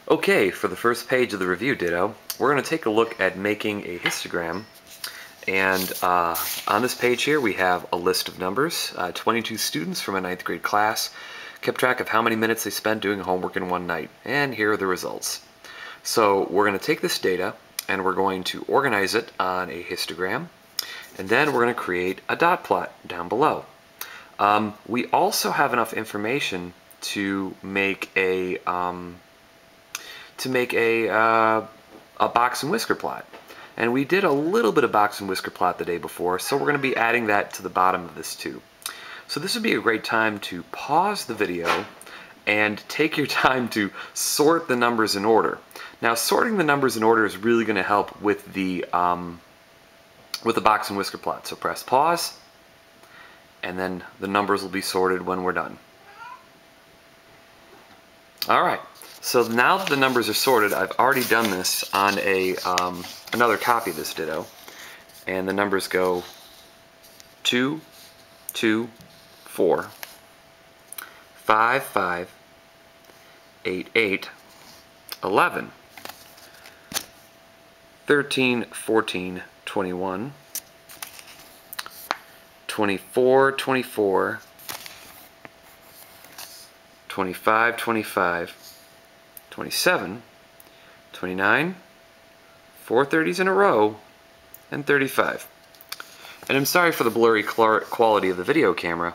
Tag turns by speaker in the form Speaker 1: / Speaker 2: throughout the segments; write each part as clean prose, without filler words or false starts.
Speaker 1: Okay, for the first page of the review ditto, we're going to take a look at making a histogram. And on this page here we have a list of numbers. 22 students from a 9th grade class kept track of how many minutes they spent doing homework in one night. And here are the results. So we're going to take this data and we're going to organize it on a histogram. And then we're going to create a dot plot down below. We also have enough information to make a box and whisker plot. And we did a little bit of box and whisker plot the day before, so we're going to be adding that to the bottom of this too. So this would be a great time to pause the video and take your time to sort the numbers in order. Now, sorting the numbers in order is really going to help with the box and whisker plot. So press pause, and then the numbers will be sorted when we're done. All right. So now that the numbers are sorted, I've already done this on another copy of this ditto, and the numbers go 2, 2, 4, 5, 5, 8, 8, 11, 13, 14, 21, 24, 24, 25, 25, 27, 29, 4 30s in a row, and 35. And I'm sorry for the blurry quality of the video camera,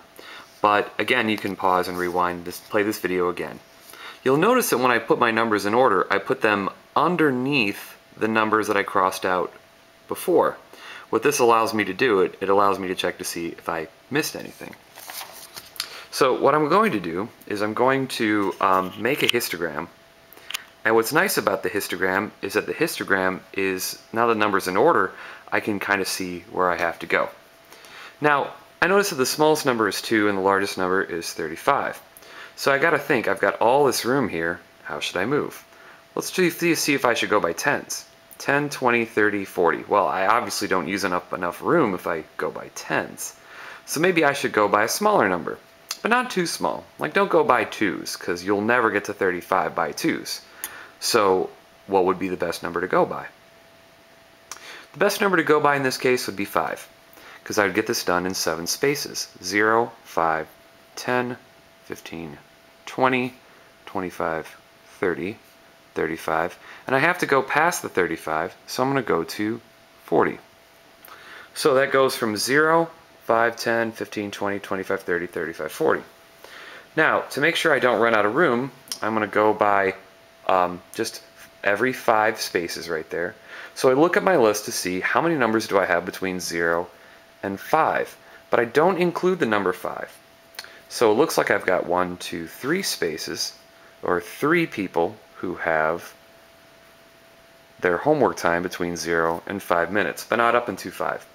Speaker 1: but again, you can pause and rewind this, play this video again. You'll notice that when I put my numbers in order, I put them underneath the numbers that I crossed out before. What this allows me to do, it allows me to check to see if I missed anything. So what I'm going to do is I'm going to make a histogram. And what's nice about the histogram is that the histogram is, now the number's in order, I can kind of see where I have to go. Now, I notice that the smallest number is 2 and the largest number is 35. So I gotta think, I've got all this room here, how should I move? Let's see if I should go by tens. 10, 20, 30, 40. Well, I obviously don't use enough room if I go by tens. So maybe I should go by a smaller number, but not too small. Like, don't go by 2s, because you'll never get to 35 by 2s. So what would be the best number to go by? The best number to go by in this case would be 5, because I would get this done in 7 spaces. 0, 5, 10, 15, 20, 25, 30, 35, and I have to go past the 35, so I'm going to go to 40. So that goes from 0, 5, 10, 15, 20, 25, 30, 35, 40. Now, to make sure I don't run out of room, I'm going to go by just every 5 spaces right there. So I look at my list to see how many numbers do I have between 0 and 5, but I don't include the number 5. So it looks like I've got 1, 2, 3 spaces, or 3 people who have their homework time between 0 and 5 minutes, but not up into 5.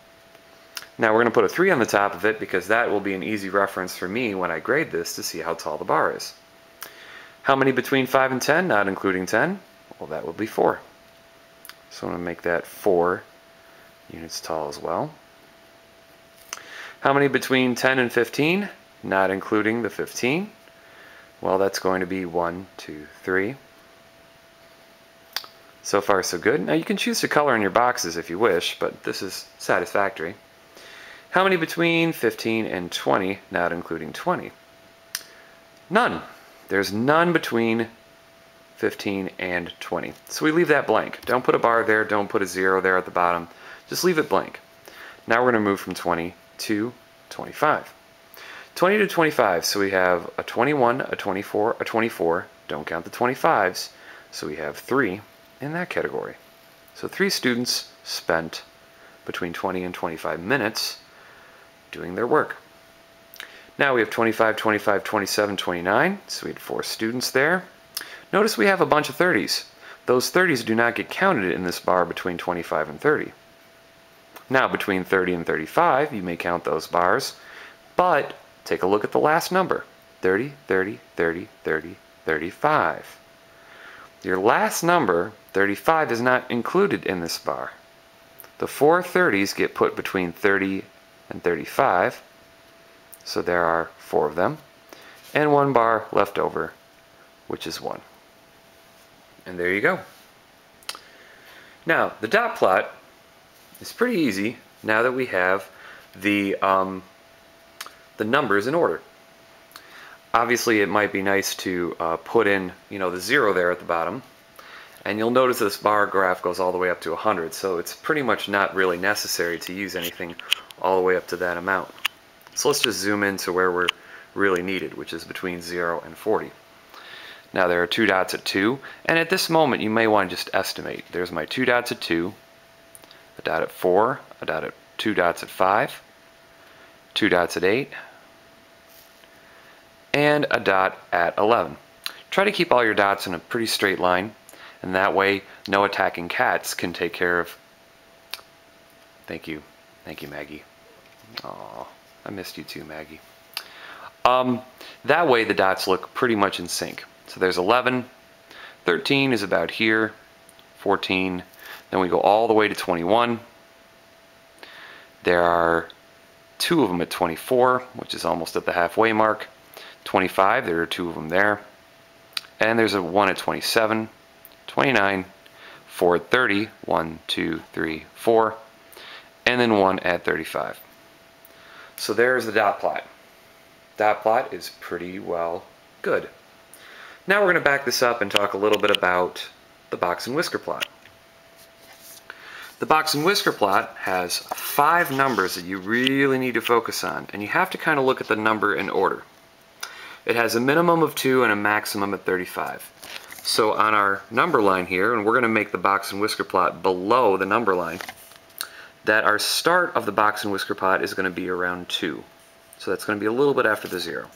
Speaker 1: Now we're going to put a 3 on the top of it because that will be an easy reference for me when I grade this to see how tall the bar is. How many between 5 and 10, not including 10? Well, that will be 4. So I'm going to make that 4 units tall as well. How many between 10 and 15, not including the 15? Well, that's going to be 1, 2, 3. So far, so good. Now you can choose to color in your boxes if you wish, but this is satisfactory. How many between 15 and 20, not including 20? None. There's none between 15 and 20. So we leave that blank. Don't put a bar there, don't put a 0 there at the bottom. Just leave it blank. Now we're going to move from 20 to 25. 20 to 25, so we have a 21, a 24, a 24. Don't count the 25s, so we have 3 in that category. So 3 students spent between 20 and 25 minutes doing their work. Now we have 25, 25, 27, 29, so we had 4 students there. Notice we have a bunch of 30s. Those 30s do not get counted in this bar between 25 and 30. Now between 30 and 35, you may count those bars, but take a look at the last number. 30, 30, 30, 30, 35. Your last number, 35, is not included in this bar. The 4 30s get put between 30 and 35, so there are 4 of them, and 1 bar left over, which is 1. And there you go. Now, the dot plot is pretty easy now that we have the numbers in order. Obviously, it might be nice to put in, the 0 there at the bottom. And you'll notice this bar graph goes all the way up to 100, so it's pretty much not really necessary to use anything all the way up to that amount. So let's just zoom in to where we're really needed, which is between 0 and 40. Now there are 2 dots at 2, and at this moment you may want to just estimate. There's my 2 dots at 2, a dot at 4, a dot at 2 dots at 5, 2 dots at 8, and a dot at 11. Try to keep all your dots in a pretty straight line, and that way no attacking cats can take care of... Thank you, Maggie. Aw, I missed you too, Maggie. That way the dots look pretty much in sync. So there's 11, 13 is about here, 14, then we go all the way to 21. There are 2 of them at 24, which is almost at the halfway mark. 25, there are 2 of them there. And there's a 1 at 27, 29, 4 at 30, 1, 2, 3, 4, and then 1 at 35. So there's the dot plot. Dot plot is pretty well good. Now we're going to back this up and talk a little bit about the box and whisker plot. The box and whisker plot has 5 numbers that you really need to focus on, and you have to kind of look at the number in order. It has a minimum of 2 and a maximum at 35. So on our number line here, and we're going to make the box and whisker plot below the number line, that our start of the box and whisker plot is going to be around 2. So that's going to be a little bit after the 0.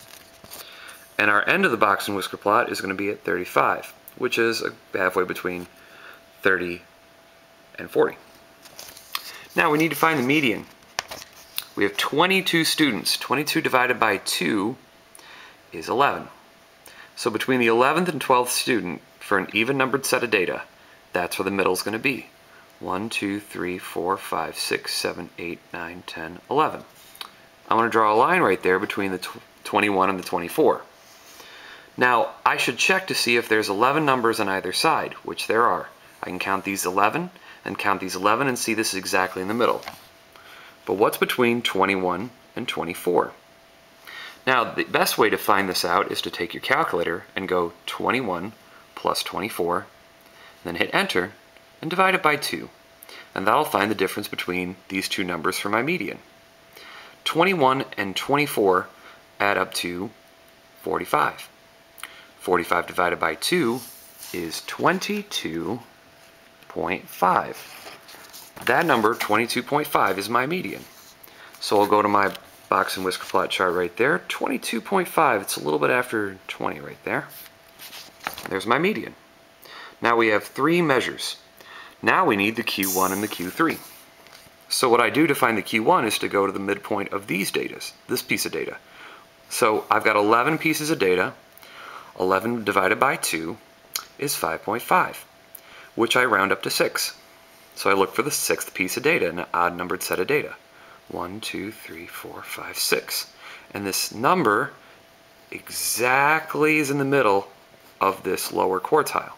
Speaker 1: And our end of the box and whisker plot is going to be at 35, which is halfway between 30 and 40. Now we need to find the median. We have 22 students. 22 divided by 2 is 11. So between the 11th and 12th student, for an even numbered set of data, that's where the middle is going to be. 1, 2, 3, 4, 5, 6, 7, 8, 9, 10, 11. I want to draw a line right there between the 21 and the 24. Now, I should check to see if there's 11 numbers on either side, which there are. I can count these 11 and count these 11 and see this is exactly in the middle. But what's between 21 and 24? Now, the best way to find this out is to take your calculator and go 21 plus 24, then hit enter and divide it by 2. And that'll find the difference between these 2 numbers for my median. 21 and 24 add up to 45. 45 divided by 2 is 22.5. That number, 22.5, is my median. So I'll go to my box and whisker plot chart right there. 22.5, it's a little bit after 20 right there. There's my median. Now we have 3 measures. Now we need the Q1 and the Q3. So what I do to find the Q1 is to go to the midpoint of these datas, this piece of data. So I've got 11 pieces of data. 11 divided by 2 is 5.5, which I round up to 6. So I look for the 6th piece of data, an odd numbered set of data. 1, 2, 3, 4, 5, 6. And this number exactly is in the middle of this lower quartile.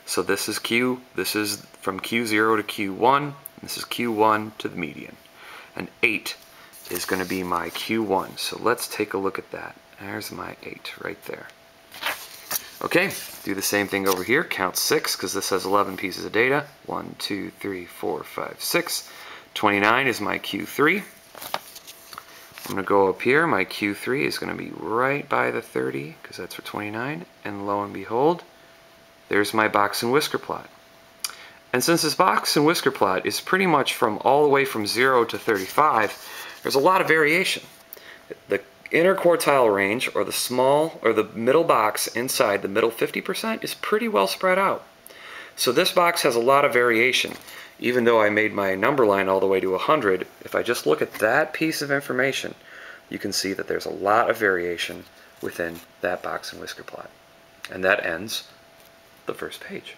Speaker 1: So this is Q, this is from Q0 to Q1, and this is Q1 to the median. And 8 is going to be my Q1. So let's take a look at that. There's my 8 right there. Okay, do the same thing over here. Count 6 because this has 11 pieces of data. 1, 2, 3, 4, 5, 6. 29 is my Q3. I'm going to go up here. My Q3 is going to be right by the 30 because that's for 29. And lo and behold, there's my box and whisker plot. And since this box and whisker plot is pretty much from all the way from 0 to 35, there's a lot of variation. The inner quartile range, or the small or the middle box inside the middle 50%, is pretty well spread out. So this box has a lot of variation. Even though I made my number line all the way to 100, if I just look at that piece of information, you can see that there's a lot of variation within that box and whisker plot. And that ends the first page.